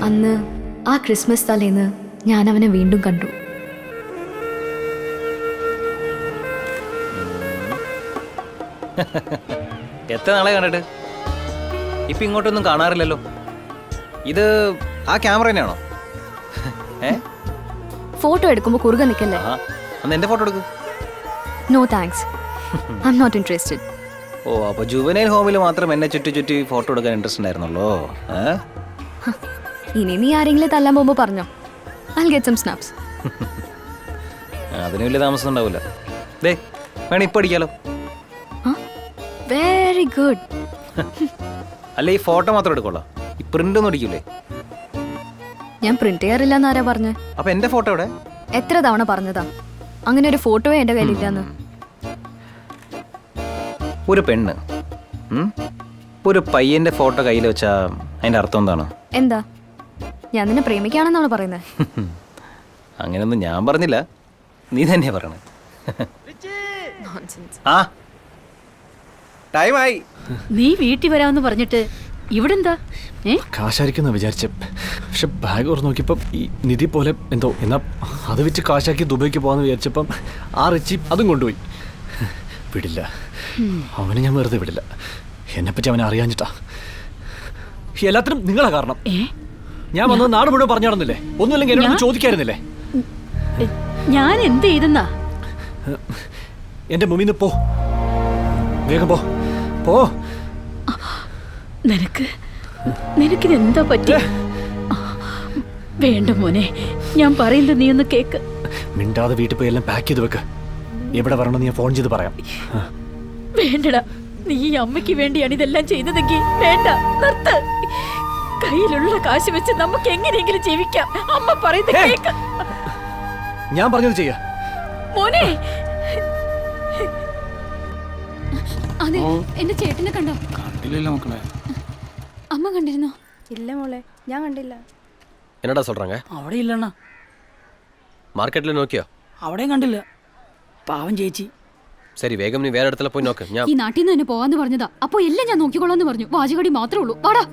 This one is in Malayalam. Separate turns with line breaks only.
അന്ന് ആ ക്രിസ്മസ് തലേന്ന് ഞാൻ അവനെ വീണ്ടും കണ്ടു.
എത്ര നാളെ കണ്ടിട്ട്? ഇപ്പൊ ഇങ്ങോട്ടൊന്നും കാണാറില്ലല്ലോ. ഇത് ആ ക്യാമറ തന്നെയാണോ?
ഫോട്ടോ എടുക്കുമ്പോൾ കുറുകെ നിൽക്കല്ലേ?
അന്ന് എന്റെ ഫോട്ടോ എടുക്കും.
No thanks, I am not interested.
ഓ, അപ്പൊ ജുവനൈൽ ഹോമിൽ മാത്രം എന്നെ ചുറ്റി ഫോട്ടോ എടുക്കാൻ ഇൻട്രസ്റ്റ് ഉണ്ടായിരുന്നല്ലോ.
ഇനി നീ ആരെങ്കിലും തല്ലാൻ പോകുമ്പോൾ പറഞ്ഞോ, I will get some snaps.
അതിന് വലിയ താമസം ഉണ്ടാവില്ല. ദേ വേണം ഇപ്പൊ അടിക്കാലോ.
Very good.
അല്ല, ഈ ഫോട്ടോ മാത്രം എടുക്കോളാം, ഈ പ്രിന്റ് ഒന്നും അടിക്കൂലേ?
ഞാൻ പ്രിന്റ് ചെയ്യാറില്ല എന്നാരാ പറഞ്ഞേ?
അപ്പൊ എന്റെ ഫോട്ടോ എവിടെ?
എത്ര തവണ പറഞ്ഞതാ അങ്ങനെ ഒരു ഫോട്ടോയെ എന്റെ കയ്യിലില്ലാന്ന്?
ഒരു പെണ്ണ് ഒരു പയ്യന്റെ ഫോട്ടോ കയ്യിൽ വെച്ചാ അതിന്റെ അർത്ഥം എന്താണ്?
എന്താ, ഞാൻ നിന്നെ പ്രേമിക്കാണെന്നാണ് പറയുന്നത്?
അങ്ങനെയൊന്നും ഞാൻ പറഞ്ഞില്ല, നീ തന്നെയാ പറയണേ. ആ ടൈമായി.
നീ വീട്ടിൽ വരാമെന്ന് പറഞ്ഞിട്ട് ഇവിടെ എന്താ?
കാശായിരിക്കുന്ന വിചാരിച്ച, പക്ഷെ ബാഗ് ഓർത്ത് നോക്കിയപ്പം ഈ നിധി പോലെ എന്തോ, എന്നാ അത് വെച്ച് കാശാക്കി ദുബൈക്ക് പോകാന്ന് വിചാരിച്ചപ്പം ആ റിച്ചി അതും കൊണ്ടുപോയി. വിടില്ല, അവനെ ഞാൻ വെറുതെ വിടില്ല. എന്നെപ്പറ്റി അവനെ അറിയാഞ്ഞിട്ടാ. എല്ലാത്തിനും നിങ്ങളാ കാരണം. ഞാൻ വന്നത് നാട് മുഴുവൻ പറഞ്ഞു നടന്നില്ലേ? ഒന്നുമില്ലെങ്കിൽ എന്നോട് ചോദിക്കായിരുന്നില്ലേ?
ഞാൻ എന്ത് ചെയ്തെന്നാ?
എന്റെ മുമ്പിന്ന് പോ, വേഗം പോ പോ.
നിനക്കിതെന്താ പറ്റി? വേണ്ട മോനെ, ഞാൻ പറയുന്നത് നീ ഒന്ന് കേക്ക്.
മിണ്ടാതെ വീട്ടിൽ പോയി എല്ലാം പാക്ക് ചെയ്ത് വെക്ക്. എവിടെ വരണമെന്ന് ഞാൻ ഫോൺ ചെയ്ത് പറയാം.
വേണ്ടടാ, നീ ഈ അമ്മയ്ക്ക് വേണ്ടിയാണ് ഇതെല്ലാം ചെയ്തതെങ്കിൽ വേണ്ട, നിർത്ത്. കയ്യിലുള്ള കാശ് വെച്ച് നമുക്ക് എങ്ങനെയെങ്കിലും ജീവിക്കാം. അമ്മ പറയുന്നത് കേക്ക്.
ഞാൻ പറഞ്ഞത് ചെയ്യാ
മോനെ.
അതെ, എന്റെ ചേട്ടനെ കണ്ടോ?
കണ്ടില്ലല്ലോ മക്കളെ.
അമ്മ കണ്ടിരുന്നോ?
ഇല്ല മോളെ, ഞാൻ കണ്ടില്ല.
என்னடா சொல்றாங்க?
അവിടെ ഇല്ലണ്ണ.
மார்க்கெட்ல നോക്കിയോ?
അവിടെയും കണ്ടില്ല. പാവം ചേച്ചി.
சரி, വേഗം നീ വേറെ இடத்துல പോയി നോക്ക്. ഞാൻ
ഈ നാട്ടിൽ നിന്ന് തന്നെ പോവാന്ന് പറഞ്ഞതാ. അപ്പൊ എല്ലാം ഞാൻ നോക്കിക്കോളാന്ന് പറഞ്ഞു. വാചകടി മാത്രമേ ഉള്ളൂ. വാടാ.